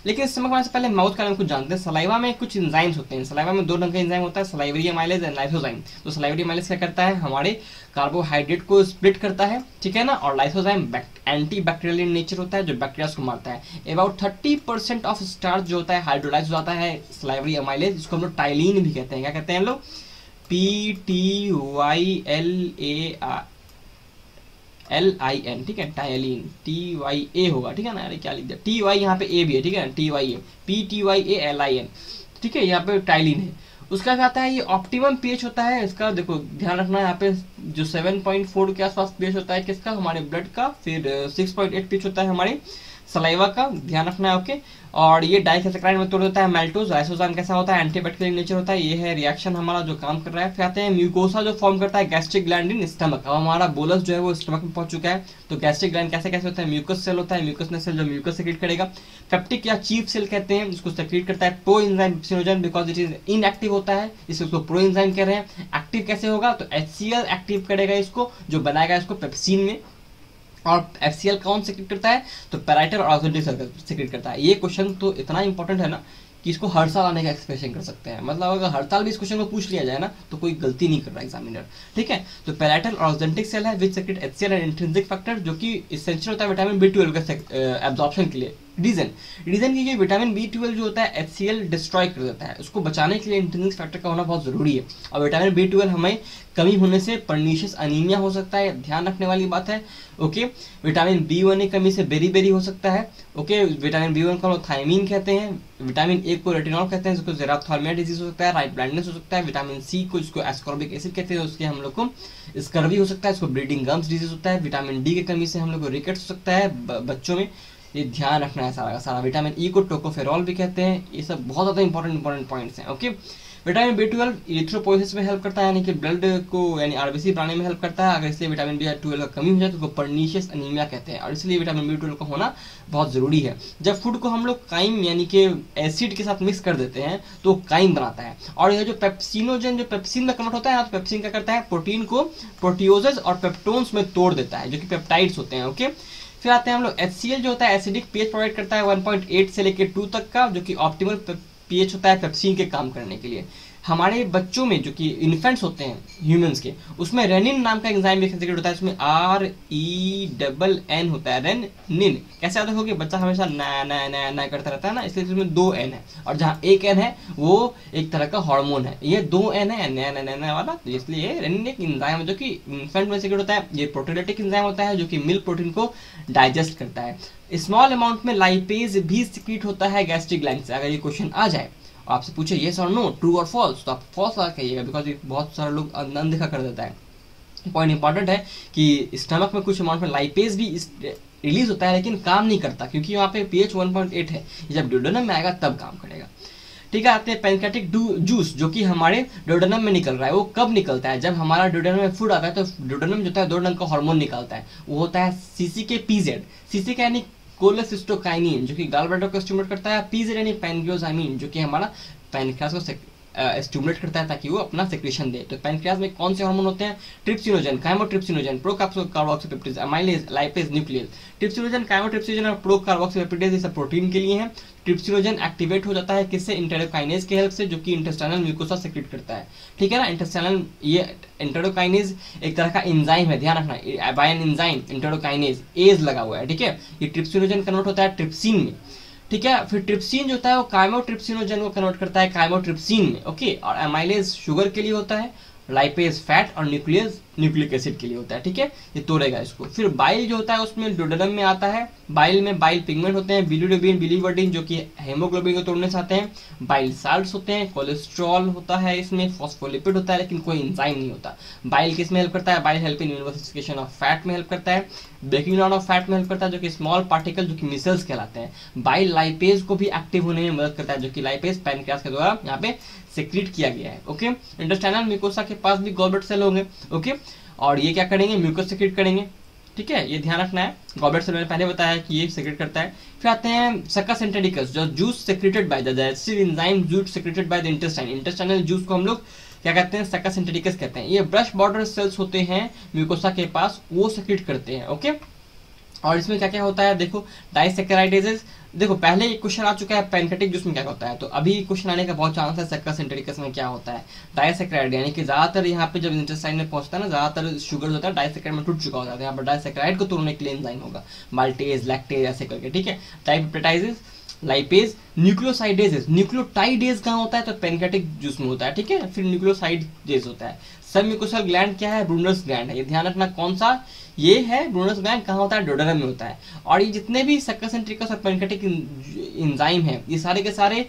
लेकिन स्टमक में से पहले माउथ का नाम कुछ जानते हैं। सलाइवा में कुछ एंजाइम्स होते हैं। सलाइवा में 2 रंग का एंजाइम होता है, सलाइवरी अमाइलेज एंड लाइसोजाइम। तो सलाइवरी अमाइलेज क्या करता है? हमारे कार्बोहाइड्रेट को स्प्लिट करता है, ठीक है ना। और lysozyme anti bacterial in nature होता है, जो बैक्टीरिया को मारता है। अबाउट 30% ऑफ स्टार्च जो होता है हाइड्रोलाइज हो जाता है सलाइवरी अमाइलेज, जिसको हम लोग टाइलिन भी कहते हैं। क्या कहते हैं हम लोग? PTYLALIN, ठीक है, टायलिन, TYA होगा, ठीक है ना। अरे क्या लिख दिया, TY यहाँ पे A भी है, ठीक है ना, TYA, PTYALIN, ठीक है, यहाँ पे टाइलिन है। उसका क्या आता है? ये ऑप्टिमम pH होता है इसका। देखो ध्यान रखना, यहाँ पे जो 7.4 के आसपास pH होता है किसका? हमारे ब्लड का। फिर 6.8 pH होता है हमारे सलाइवा का, ध्यान रखना है। ओके, और ये डाइसैकेराइड में तोड़ देता है मैल्टोज। लाइसोजाइम कैसा होता है? एंटीबैक्टीरियल नेचर होता है। ये है रिएक्शन हमारा जो काम कर रहा है। फिर आते हैं म्यूकोसा जो फॉर्म करता है गैस्ट्रिक ग्लैंड इन स्टमक। अब हमारा बोलस जो है वो स्टमक में पहुंच चुका है। तो गैस्ट्रिक ग्लैंड कैसे कैसे होता है? म्यूकस सेल होता है, म्यूकस सेल जो म्यूकस सेक्रेट करेगा। पेप्टिक या चीफ सेल कहते हैं, इसको सेक्रेट करता है pro enzyme pepsinogen, because it is inactive होता है, इसलिए उसको प्रो एंजाइम कह रहे हैं। एक्टिव कैसे होगा? तो HCl एक्टिव करेगा इसको, जो बनाएगा इसको पेप्सिन में। और FCl कौन सेक्रेट करता है? तो पैराइटल और ऑक्सीडेटिव सेक्रेट करता है। ये क्वेश्चन तो इतना इंपॉर्टेंट है ना कि इसको हर साल आने का एक्सपेक्टेशन कर सकते हैं। मतलब अगर हर साल भी इस क्वेश्चन को पूछ लिया जाए ना तो कोई गलती नहीं कर रहा एग्जामिनर, ठीक है। तो पैराइटल और ऑक्सीडेंटिक सेल है which secrete HCl and intrinsic factor, जो कि इसेंशियल होता है विटामिन B12 का एब्जॉर्प्शन के लिए। रीजन की विटामिन B12 जो होता है HCl डिस्ट्रॉय कर देता है, उसको बचाने के लिए इंट्रिंसिक फैक्टर का होना बहुत जरूरी है। और विटामिन B12 हमें कमी होने से पर्नीशियस अनीमिया हो सकता है, ध्यान रखने वाली बात है। ओके, विटामिन B1 की कमी से बेरी हो सकता है। ओके, विटामिन B1 को हम थायमीन कहते हैं। विटामिन A को रेटिनॉल कहते हैं, जिसको जेराप्थाल्मिया डिजीज हो सकता है, राइट ब्लाइंडनेस हो सकता है। विटामिन C को जिसको एस्कॉर्बिक एसिड कहते हैं, उसके हम लोग को स्कर्वी हो सकता है, इसको ब्लीडिंग गम्स डिजीज होता है। विटामिन D की कमी से हम लोग को रिकेट्स हो सकता है बच्चों में, ये ध्यान रखना है सारा का सारा। विटामिन E को टोकोफेरॉल भी कहते हैं। ये सब बहुत ज़्यादा इंपॉर्टेंट पॉइंट्स हैं। ओके, विटामिन B12 इरिथ्रोपोइसिस में हेल्प करता है, यानी कि ब्लड को यानी RBC बनाने में हेल्प करता है। अगर इसलिए विटामिन B12 का कमी हो जाए तो उसको पर्नीशियस अनीमिया कहते हैं, और इसलिए विटामिन B12 का होना बहुत ज़रूरी है। जब फूड को हम लोग काइम यानी कि एसिड के साथ मिक्स कर देते हैं तो काइम बनाता है। और यह जो पेप्सिनोजन जो पेप्सिन में कन्वर्ट होता है, तो पेप्सिन क्या करता है? प्रोटीन को प्रोटियोजेज और पेप्टोन्स में तोड़ देता है, जो कि पेप्टाइड्स होते हैं। ओके, फिर आते हैं हम लोग HCl जो होता है एसिडिक pH प्रोवाइड करता है 1.8 से लेकर 2 तक का, जो कि ऑप्टिमल pH होता है पेप्सिन के काम करने के लिए। हमारे बच्चों में जो कि इन्फेंट्स होते हैं ह्यूमंस के, उसमें रेनिन नाम का एंजाइम सेक्रेट होता है, इसमें RENN होता है, रेनिन। कैसे याद रखोगे? बच्चा हमेशा नया करता रहता है ना, इसलिए इसमें 2 N है, और जहाँ 1 N है वो एक तरह का हार्मोन है। ये 2 N है नया वाला, तो इसलिए रेनिन एक एंजाइम है जो कि इन्फेंट में सेक्रेट होता है। ये प्रोटीयोलिटिक एंजाइम होता है जो कि मिल्क प्रोटीन को डाइजेस्ट करता है। स्मॉल अमाउंट में लाइपेज भी सेक्रेट होता है गैस्ट्रिक ग्लैंड से। अगर ये क्वेश्चन आ जाए आपसे पूछे येस और नो, ट्रू और फॉल्स, तो आप फॉल्स लगा कहिएगा, बिकॉज ये बहुत सारे लोग अनदेखा कर देता है। पॉइंट इंपॉर्टेंट है कि स्टमक में कुछ अमाउंट में लाइपेज भी रिलीज होता है, लेकिन काम नहीं करता क्योंकि वहाँ पे pH 1.8 है। जब ड्यूडेनम में आएगा तब काम करेगा। ठीक है। आते हैं पैनक्रियाटिक जूस, जो कि हमारे डोडेनम में निकल रहा है। वो कब निकलता है? जब हमारा डोडेनम में फूड आता है तो डोडेनम जो होता है दो रंग का हार्मोन निकालता है, वो होता है CCK-PZ। CCK यानी कोलेसिस्टोकाइनिन, जो कि गॉलब्लैडर को स्टिमुलेट करता है। PZ यानी पैनक्रियोजाइमिन, जो कि हमारा पैनक्रियाज को स्टिमुलेट करता है ताकि वो अपना सेक्रेशन दे। तो पैनक्रियाज में कौन से हार्मोन होते हैं? Trypsinogen, chymotrypsinogen, procarboxypeptidase, amylase, lipase, nucleus. Trypsinogen, chymotrypsinogen और प्रोकार्बोक्सीपेप्टिडेज ये सब प्रोटीन के लिए हैं। ट्रिप्सिनोजन एक्टिवेट हो जाता है किससे? इंटेरोकाइनेज के हेल्प से, जो कि इंटेस्टाइनल म्यूकोसा सेक्रेट करता है। ठीक है ना। इंटेस्टाइनल, ये इंटेरोकाइनेज एक तरह का एंजाइम है, ध्यान रखना, by an enzyme enterokinase, as लगा हुआ है। ठीक है। ये ट्रिप्सिनोजन कन्वर्ट होता है ट्रिप्सिन में। ठीक है। फिर ट्रिप्सिन जो होता है वो काइमोट्रिप्सिनोजन को कन्वर्ट करता है काइमोट्रिप्सिन में। ओके। और एमाइलेज शुगर के लिए होता है, लाइपेज फैट, और न्यूक्लियस न्यूक्लिक एसिड के लिए होता है। ठीक है। ये तोड़ेगा इसको। फिर बाइल जो होता है उसमें डोडेनम में आता है। बाइल में बाइल पिगमेंट होते हैं, बिलिरुबिन, बिलीवर्डिन, जो कि हेमोग्लोबिन को तोड़ने से आते हैं। बाइल साल्ट्स होते हैं, कोलेस्ट्रॉल होता है इसमें, फॉस्फोलिपिड होता है, लेकिन कोई एंजाइम नहीं होता। बाइल किस में हेल्प करता है? Bile help in emulsification of fat में हेल्प करता है, ब्रेकिंग डाउन ऑफ फैट में हेल्प करता है, जो कि स्मॉल पार्टिकल जो कि मिसल्स कहलाते हैं। बाइल लाइपेज को भी एक्टिव होने में मदद करता है, जो कि लाइपेज पैनक्रियाज के द्वारा यहाँ पे सेक्रेट किया गया है। ओके। इंटेस्टाइनल म्यूकोसा के पास भी गॉलब्लैडर सेल होंगे। ओके। और ये क्या करेंगे? म्यूकस सेक्रेट करेंगे। ठीक है। ये ध्यान रखना है। गॉलब्लैडर सेल मैंने पहले बताया कि ये सेक्रेट करता है। फिर आते हैं सक्कस एंटेरिकस, जो juice secreted by the digestive enzyme juice secreted by the intestine. Intestinal juice को हम लोग क्या कहते हैं? सक्कस एंटेरिकस कहते हैं। ये ब्रश बॉर्डर सेल्स होते हैं म्यूकोसा के पास, वो सेक्रेट करते हैं। ओके। और इसमें क्या क्या होता है देखो, डाइसैकेराइडेजेस। देखो पहले एक क्वेश्चन आ चुका है पैनक्रियाटिक जूस में क्या होता है, तो अभी क्वेश्चन आने का बहुत चांस है सक्कस एंटेरिकस में क्या होता है। डाइसैकेराइड यानी कि ज्यादातर यहाँ पे जब इंटेस्टाइन में पहुंचता है ना, ज्यादातर शुगर होता है डाइसैकेराइड में टूट चुका होता है। यहाँ पर डाइसैकेराइड को तोड़ने के लिए एंजाइम होगा, माल्टेज, लैक्टेज ऐसे करके। ठीक है। Dipeptidase, lipase, न्यूक्लियोसाइडेजेस। न्यूक्लियोटाइडेज कहाँ होता है? तो पैनक्रियाटिक जूस में होता है। ठीक है। फिर न्यूक्लियोसाइडेज होता है। सब म्यूकोसल ग्लैंड क्या है? ब्रूनर्स ग्लैंड है। ये ध्यान रखना कौन सा ये है। ब्रूनर्स ग्लैंड कहाँ होता है? डोडेनम में होता है। और ये जितने भी सक्कस एंटेरिकस और पैनक्रियाटिक एंजाइम है, ये सारे के सारे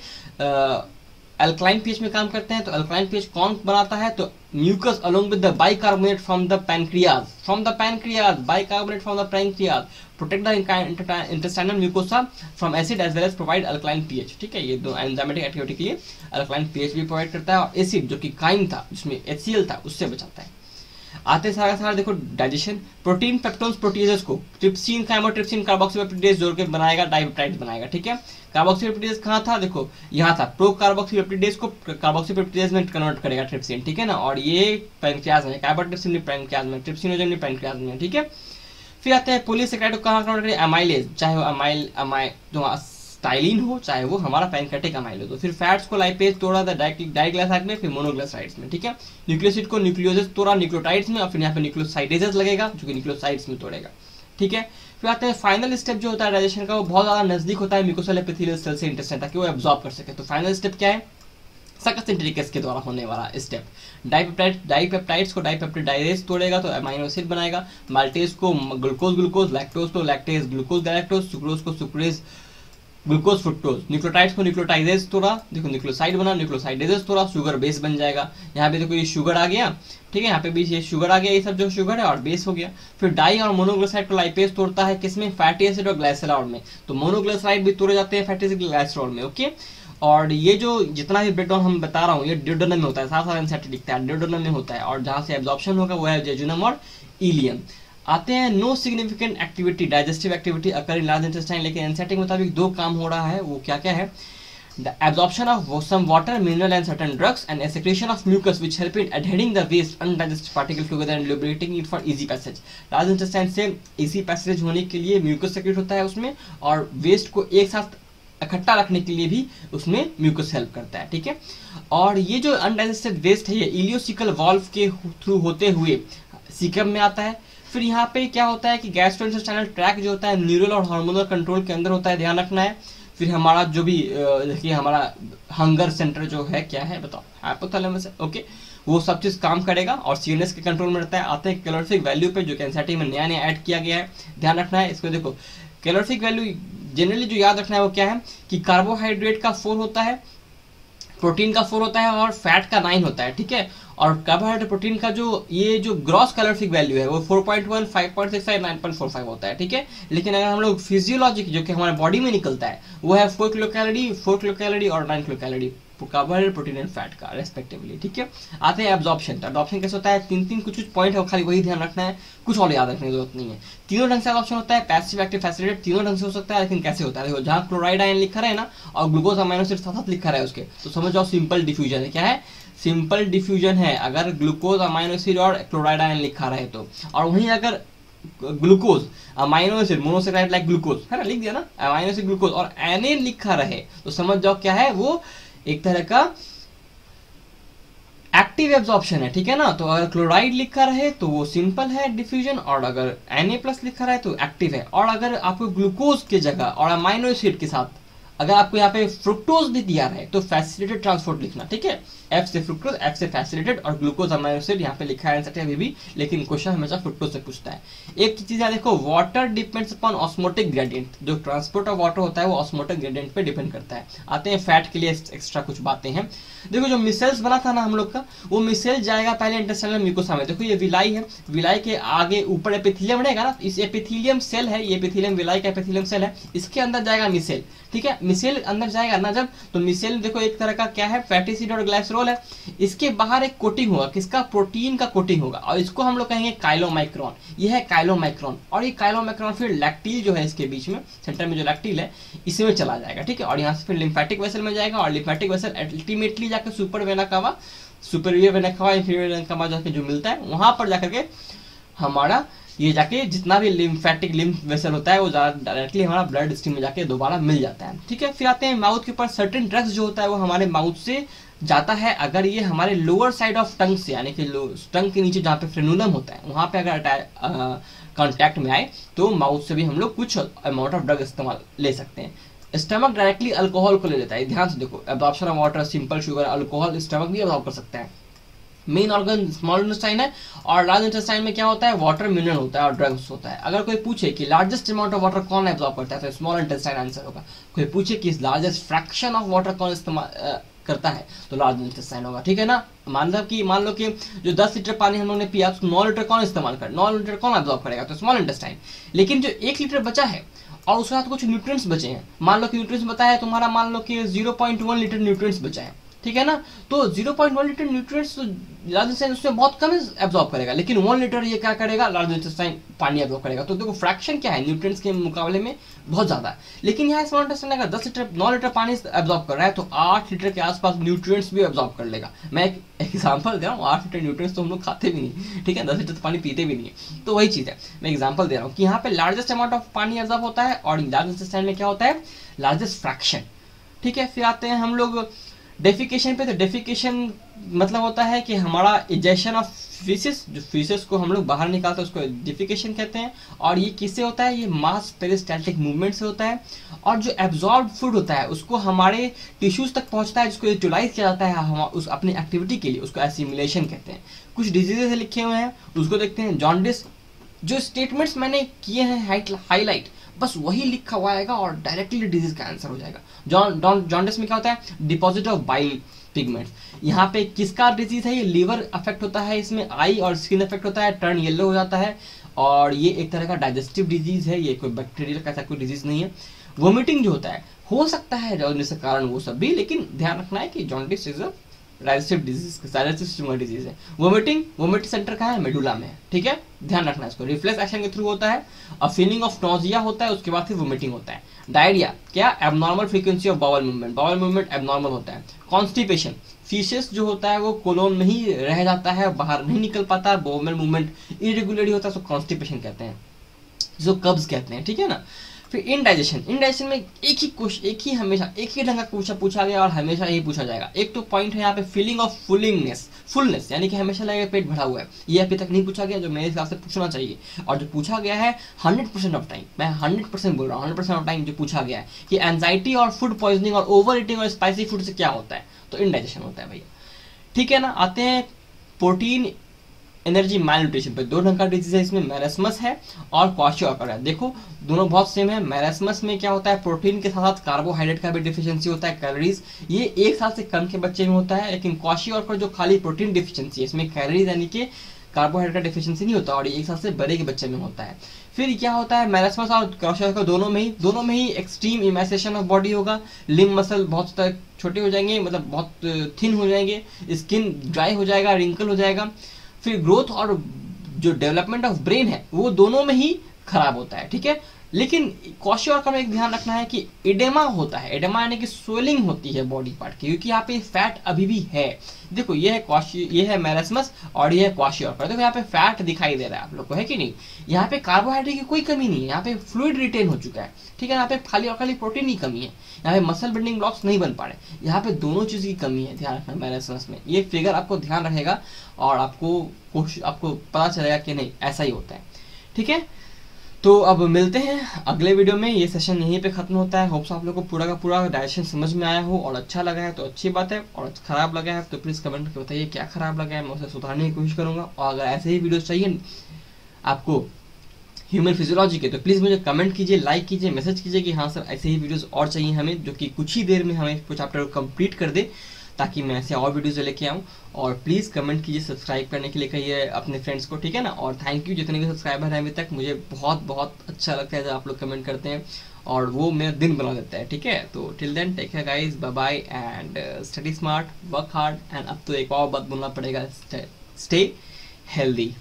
अल्कलाइन पीएच में काम करते हैं। तो अल्कलाइन पीएच कौन बनाता है? तो mucus along with the bicarbonate from the pancreas, bicarbonate from the pancreas protect the intestinal mucosa from acid as well as provide alkaline pH. ठीक है। ये दो एंजाइमेटिक एक्टिविटी के लिए अल्कलाइन पीएच भी प्रोवाइड करता है, और एसिड जो कि काइन था जिसमें HCl था उससे बचाता है। आते सारा सारा देखो डाइजेशन, प्रोटीन पेप्टोन्स प्रोटीजेस को ट्रिप्सिन, काइमोट्रिप्सिन, कार्बोक्सीपेप्टिडेज जोड़ के बनाएगा, डाइपेप्टाइड्स बनाएगा। ठीक है। कार्बोक्सीपेप्टिडेज कहाँ था? देखो यहाँ था। प्रो कार्बोक्सीपेप्टिडेज को कार्बोक्सीपेप्टिडेज में कन्वर्ट करेगा ट्रिप्सिन। ठीक है ना। और ये पैनक्रियाज में, कार्बोट्रिप्सिन भी पैनक्रियाज में, ट्रिप्सिनोजन भी पैनक्रियाज में। ठीक है। फिर आते हैं पॉलीसेकेराइड को कहाँ कन्वर्ट करेगा? अमाइलेज, चाहे वो स्टाइलिन हो, चाहे वो हमारा पैनक्रियाटिक अमाइल हो। तो फिर फैट्स को लाइपेज तोड़ा था डाइग्लाइसाइड में, फिर मोनोग्लाइसाइड्स में। ठीक है। न्यूक्लियोसिड को न्यूक्लियोजेस तोड़ा न्यूक्लियोटाइड्स में, और फिर यहाँ पे न्यूक्लियोसाइडेजेस लगेगा जो कि न्यूक्लियोसाइड्स में तोड़ेगा। ठीक है। फिर आते हैं फाइनल स्टेप जो होता है डाइजेशन का, वो बहुत ज्यादा नजदीक होता है म्यूकोसल एपिथेलियल सेल से इंटेस्टाइन, ताकि वो एब्जॉर्ब कर सके। तो फाइनल स्टेप क्या है? सक्कस एंटेरिकस के द्वारा होने वाला स्टेप। डाइपेप्टाइड्स को डाइपेप्टाइडेज तोड़ेगा तो अमीनो एसिड बनाएगा। माल्टेज को ग्लूकोज, लैक्टोज को लैक्टेज, ग्लूकोज गैलेक्टोज, सुक्रोज को सुक्रेज, ग्लूकोज फ्रुक्टोज। न्यूक्लियोटाइड्स को न्यूक्लियोटाइडेज तोड़ा, देखो न्यूक्लियोसाइड बना, न्यूक्लियोसाइडेजेस तोड़ा, शुगर बेस बन जाएगा। यहाँ पे देखो ये शुगर आ गया। ठीक है। यहाँ पे भी ये शुगर आ गया, ये सब जो शुगर है, और बेस हो गया। फिर डाई और मोनोग्लिसराइड को लाइपेज तोड़ता है किसमें? फैटी एसिड और ग्लाइसरॉल में। तो मोनोग्लिसराइड भी तोड़े जाते हैं फैटी एसिड ग्लाइसरॉल में। ओके। और ये जो जितना भी ब्रेकडाउन हम बता रहा हूँ ये ड्यूडेनम में होता है, साफ साफ एनसीईआरटी लिखता है ड्यूडेनम में होता है। और जहाँ से एब्जॉर्प्शन होगा वो है जेजुनम और इलियम। आते हैं no significant activity, digestive activity occur in large intestine, लेकिन एनसीईआरटी के मुताबिक दो काम हो रहा है। वो क्या क्या है? The absorption of some water, mineral and certain drugs, and a secretion of mucus which help in adhering the waste undigested particle together and lubricating it for easy passage. Large intestine से easy passage होने के लिए mucus secrete होता है उसमें, और waste को एक साथ इकट्ठा रखने के लिए भी उसमें म्यूकस हेल्प करता है। ठीक है। और ये जो अनडाइजेस्टेड वेस्ट है ये इलियोसिकल वाल्व के थ्रू होते हुए सीकम में आता है। फिर यहाँ पे क्या होता है कि गैस्ट्रोइंटेस्टाइनल ट्रैक्ट जो होता है न्यूरल और हार्मोनल कंट्रोल के अंदर होता है, ध्यान रखना है। फिर हमारा जो भी देखिए हमारा हंगर सेंटर जो है क्या है बताओ? हाइपोथैलेमस है। ओके। वो सब चीज काम करेगा और सीएनएस के कंट्रोल में रहता है। आते हैं कैलोरीफिक वैल्यू पे, जो कि एनसीईआरटी में नया नया ऐड किया गया है, ध्यान रखना है इसको। देखो कैलोरीफिक वैल्यू जनरली जो याद रखना है वो क्या है कि कार्बोहाइड्रेट का 4 होता है, प्रोटीन का 4 होता है, और फैट का 9 होता है। ठीक है। और कार्बोहाइड्रेट प्रोटीन का जो ये जो ग्रॉस कैलोरीफिक वैल्यू है वो 4.1, 5.65, 9.45 होता है। ठीक है। लेकिन अगर हम लोग फिजियोलॉजिक जो कि हमारे बॉडी में निकलता है वो है 4 किलो कैलोरी और 9 kilo calorie carbohydrate, protein and fat का रेस्पेक्टिवली। ठीक है, आते हैं एब्जॉर्प्शन। तो एब्जॉर्प्शन कैसे होता है, तीन कुछ पॉइंट है, खाली वही ध्यान रखना है, कुछ और याद रखने की जरूरत नहीं है। तीनों ढंग से एब्जॉर्प्शन होता है, पैसिव, एक्टिव, फैसिलिटेटेड, तीनों ढंग से हो सकता है। लेकिन कैसे होता है, देखो जहाँ क्लोराइड आयन लिखा रहे ना और ग्लूकोज अमाइनो एसिड साथ साथ लिखा रहा है उसके, तो समझ जाओ सिंपल डिफ्यूजन है। क्या है, सिंपल डिफ्यूजन है अगर ग्लूकोज अमाइनो एसिड और क्लोराइड आयन लिखा रहे तो। और वहीं अगर glucose amino acid monosaccharide like glucose है ना, लिख दिया ना अमाइनो एसिड ग्लूकोज और एनेन लिखा रहे तो समझ जाओ क्या है, वो एक तरह का एक्टिव एब्जॉर्प्शन है। ठीक है ना, तो अगर क्लोराइड लिखा रहे तो वो सिंपल है डिफ्यूजन, और अगर Na+ लिखा रहे तो एक्टिव है। और अगर आपको ग्लूकोज की जगह और अमाइनो एसिड के साथ अगर आपको यहाँ पे फ्रुक्टोज भी दिया रहे तो फैसिलिटेटेड ट्रांसपोर्ट लिखना। ठीक है, F से फ्रुक्टोज, F से फैसिलिटेटेड, और ग्लूकोज अमाइनो एसिड यहाँ पे लिखा है आंसर अभी भी, लेकिन क्वेश्चन हमेशा फ्रुक्टोज से पूछता है। एक चीज है देखो, water depends upon osmotic gradient, जो ट्रांसपोर्ट ऑफ वाटर होता है वो ऑस्मोटिक ग्रेडियंट पे डिपेंड करता है। आते हैं फैट के लिए एक्स्ट्रा कुछ बातें हैं। देखो जो मिसेल्स बना था ना हम लोग का, वो मिसेल जाएगा पहले इंटेस्टाइनल म्यूकोसा में। देखो ये विलाई है, विलाई के आगे ऊपर एपिथेलियम रहेगा ना, इस एपिथेलियम सेल है, ये एपिथेलियम विलाई का एपिथेलियम सेल है, इसके अंदर जाएगा मिसेल। ठीक है, मिसेल अंदर जाएगा ना जब, तो मिसेल देखो एक तरह का क्या है, फैटी एसिड और ग्लाइसरोल है। इसके बाहर एक कोटिंग होगा, किसका, प्रोटीन का कोटिंग होगा, और इसको हम लोग कहेंगे काइलोमाइक्रोन। ये है काइलोमाइक्रोन, और ये काइलोमाइक्रोन फिर लैक्टिल जो है इसके बीच में, सेंटर में जो लैक्टिल है इसमें चला जाएगा। ठीक है, और यहाँ से फिर लिम्फेटिक वेसल में जाएगा, और लिम्फेटिक वेसल अल्टीमेटली जाकर super vena cava, superior vena cava, inferior vena cava जाके जो मिलता है वहां पर जाकर के हमारा ये जाके जितना भी लिम्फेटिक लिम्फ वेसल होता है वो डायरेक्टली हमारा ब्लड स्ट्रीम में जाके दोबारा मिल जाता है। ठीक है, फिर आते हैं माउथ के ऊपर। सर्टेन ड्रग्स जो होता है वो हमारे माउथ से जाता है अगर ये हमारे लोअर साइड ऑफ टंग से, यानी कि टंग के नीचे जहाँ पे फ्रेनुलम होता है वहां पे अगर कांटेक्ट में आए तो माउथ से भी हम लोग कुछ अमाउंट ऑफ ड्रग इस्तेमाल ले सकते हैं। स्टमक डायरेक्टली अल्कोहल को ले लेता है, ध्यान से देखो, absorption of water, simple sugar, alcohol, stomach भी एब्जॉर्ब कर सकता है। मेन ऑर्गन स्मॉल इंटेस्टाइन है, और लार्ज इंटेस्टाइन में क्या होता है, वाटर, मिनरल होता है और ड्रग्स होता है। अगर कोई पूछे कि लार्जेस्ट अमाउंट ऑफ वाटर कौन एब्जॉर्ब करता है तो स्मॉल इंटेस्टाइन आंसर होगा। कोई पूछे कि लार्जेस्ट फ्रैक्शन ऑफ वाटर कौन इस्तेमाल करता है तो लार्ज इंटेस्टाइन होगा। ठीक है ना, मान लो कि जो 10 लीटर पानी हम लोगों ने पिया तो 9 लीटर कौन इस्तेमाल कर, 9 लीटर कौन एब्जॉर्ब करेगा तो स्मॉल इंटेस्टाइन। लेकिन जो 1 लीटर बचा है और उसके साथ कुछ न्यूट्रिएंट्स बचे हैं, मान लो कि न्यूट्रिएंट्स बता है तुम्हारा, मान लो कि 0.1 लीटर न्यूट्रिएंट्स बचा है। ठीक है ना, तो 0.1 लीटर न्यूट्रिएंट्स तो लार्ज इंटेस्टाइन उसमें बहुत कम एब्जॉर्ब करेगा, लेकिन 1 लीटर ये क्या करेगा, लार्ज इंटेस्टाइन पानी एब्जॉर्ब करेगा। तो देखो फ्रैक्शन क्या है न्यूट्रिएंट्स के मुकाबले में बहुत ज्यादा है। लेकिन यहाँ स्मॉल इंटेस्टाइन अगर 9 लीटर पानी एब्जॉर्ब कर रहा है तो 8 लीटर के आसपास न्यूट्रिएंट्स भी एब्जॉर्ब कर लेगा। मैं एक एग्जांपल दे रहा हूँ, 8 लीटर न्यूट्रिएंट्स तो हम लोग खाते भी नहीं, ठीक है, 10 लीटर तो पानी पीते भी नहीं है। तो वही चीज है, मैं एग्जाम्पल दे रहा हूँ कि यहाँ पे लार्जेस्ट अमाउंट ऑफ पानी एब्जॉर्ब होता है और लार्ज इंटेस्टाइन में क्या होता है, लार्जेस्ट फ्रैक्शन। ठीक है, फिर आते हैं हम लोग डेफिकेशन पे। तो डेफिकेशन मतलब होता है कि हमारा इजेक्शन ऑफ फीसेस, जो फीसेस को हम लोग बाहर निकालते हैं उसको डेफिकेशन कहते हैं। और ये किससे होता है, ये मास पेरिस्टाल्टिक मूवमेंट से होता है। और जो एब्जॉर्ब फूड होता है उसको हमारे टिश्यूज तक पहुंचता है, जिसको यूटिलाइज किया जाता है हम उस अपनी एक्टिविटी के लिए, उसको एसिमिलेशन कहते हैं। कुछ डिजीजेस लिखे हुए हैं उसको देखते हैं। जॉन्डिस, जो स्टेटमेंट्स मैंने किए हैं हाईलाइट, बस वही लिखा हुआ आएगा और डायरेक्टली डिजीज का आंसर हो जाएगा। जॉन्डिस में क्या होता है, डिपॉजिट ऑफ बाइल पिगमेंट्स। यहाँ पे किसका डिजीज है, ये लीवर अफेक्ट होता है, इसमें आई और स्किन अफेक्ट होता है, टर्न येलो हो जाता है, और ये एक तरह का डाइजेस्टिव डिजीज है, ये कोई बैक्टीरियल का ऐसा कोई डिजीज नहीं है। वोमिटिंग जो होता है हो सकता है जॉन्डिस के कारण वो सब भी, लेकिन ध्यान रखना है कि jaundice is a digestive disease है। वोमिट सेंटर कहाँ है, मेडुला में है। ठीक है, ध्यान रखना है इसको। रिफ्लेक्स एक्शन के थ्रू होता है, और फीलिंग ऑफ नॉजिया होता है, उसके बाद फिर वोमिटिंग होता है। डायरिया क्या, abnormal frequency of bowel movement abnormal होता है। कॉन्स्टिपेशन, फीसेस जो होता है वो कोलोन में ही रह जाता है, बाहर नहीं निकल पाता, बाउल मूवमेंट इरेगुलरली होता है, तो कॉन्स्टिपेशन कहते हैं, जो कब्ज कहते हैं। ठीक है ना, फिर इंडाइजेशन में एक ही ढंग का क्वेश्चन पूछा गया और हमेशा यही पूछा जाएगा। एक तो पॉइंट है यहाँ पे फीलिंग ऑफ फुलनेस, यानी कि हमेशा लगेगा पेट भरा हुआ है। ये अभी तक नहीं पूछा गया, जो मेरे हिसाब से पूछना चाहिए। और जो पूछा गया है 100% ऑफ टाइम, मैं 100% बोल रहा हूँ, 100% ऑफ टाइम जो पूछा गया है कि एंजाइटी और फूड पॉइजनिंग और ओवर ईटिंग और स्पाइसी फूड से क्या होता है, तो इंडाइजेशन होता है भैया। ठीक है ना, आते हैं प्रोटीन एनर्जी मालन्यूट्रिशन पे। 2 ढंग का डिजीज है इसमें, मैरास्मस है और क्वाशियोकर है। देखो दोनों बहुत सेम है। मैरास्मस में क्या होता है, प्रोटीन के साथ साथ कार्बोहाइड्रेट का भी डिफिशिएंसी होता है, कैलोरीज, ये 1 साल से कम के बच्चे में होता है। लेकिन क्वाशियोकर जो खाली प्रोटीन डिफिशिएंसी है, इसमें कैलोरीज यानी कि कार्बोहाइड्रेट का डिफिशियंसी नहीं होता, और ये 1 साल से बड़े के बच्चे में होता है। फिर क्या होता है, मैरास्मस और क्वाशियोरकर दोनों में ही एक्सट्रीम इमैसिएशन ऑफ बॉडी होगा, लिम्ब मसल बहुत छोटे हो जाएंगे, मतलब बहुत थिन हो जाएंगे, स्किन ड्राई हो जाएगा, रिंकल हो जाएगा। फिर ग्रोथ और जो डेवलपमेंट ऑफ ब्रेन है वो दोनों में ही खराब होता है, ठीक है। लेकिन क्वाशियोरकर में एक ध्यान रखना है कि एडेमा होता है, एडेमा यानी कि स्वेलिंग होती है बॉडी पार्ट की, क्योंकि यहाँ पे फैट अभी भी है। देखो ये है मैरास्मस और ये है क्वाशियोरकर। देखो यहाँ पे फैट दिखाई दे रहा है आप लोग को, है कि नहीं। यहाँ पे कार्बोहाइड्रेट की कोई कमी नहीं है, यहाँ पे फ्लूइड रिटेन हो चुका है, ठीक है। यहाँ पे खाली और खाली प्रोटीन की कमी है, यहाँ पे मसल बिल्डिंग ब्लॉक्स नहीं बन पा रहे, यहाँ पे दोनों चीज की कमी है, ध्यान रखना मैरास्मस में। ये फिगर आपको ध्यान रखेगा और आपको पता चलेगा कि नहीं ऐसा ही होता है, ठीक है। तो अब मिलते हैं अगले वीडियो में। ये सेशन यहीं पे खत्म होता है। होप्स आप लोग को पूरा का पूरा डायरेक्शन समझ में आया हो, और अच्छा लगा है तो अच्छी बात है, और खराब लगा है तो प्लीज कमेंट करके बताइए क्या खराब लगा है, मैं उसे सुधारने की कोशिश करूंगा। और अगर ऐसे ही वीडियोस चाहिए आपको ह्यूमन फिजियोलॉजी के, तो प्लीज मुझे कमेंट कीजिए, लाइक कीजिए, मैसेज कीजिए कि हाँ सर ऐसे ही वीडियोस और चाहिए हमें, जो कि कुछ ही देर में हमें कुछ चैप्टर को कंप्लीट कर दे, ताकि मैं ऐसे और वीडियोस लेके आऊँ। और प्लीज़ कमेंट कीजिए, सब्सक्राइब करने के लिए कहिए अपने फ्रेंड्स को, ठीक है ना। और थैंक यू जितने भी सब्सक्राइबर हैं अभी तक, मुझे बहुत बहुत अच्छा लगता है जब आप लोग कमेंट करते हैं, और वो मेरा दिन बना देता है, ठीक है। तो till then take care guys, bye bye and study smart, work hard, and अब तो एक और बात बोलना पड़ेगा, स्टे हेल्दी।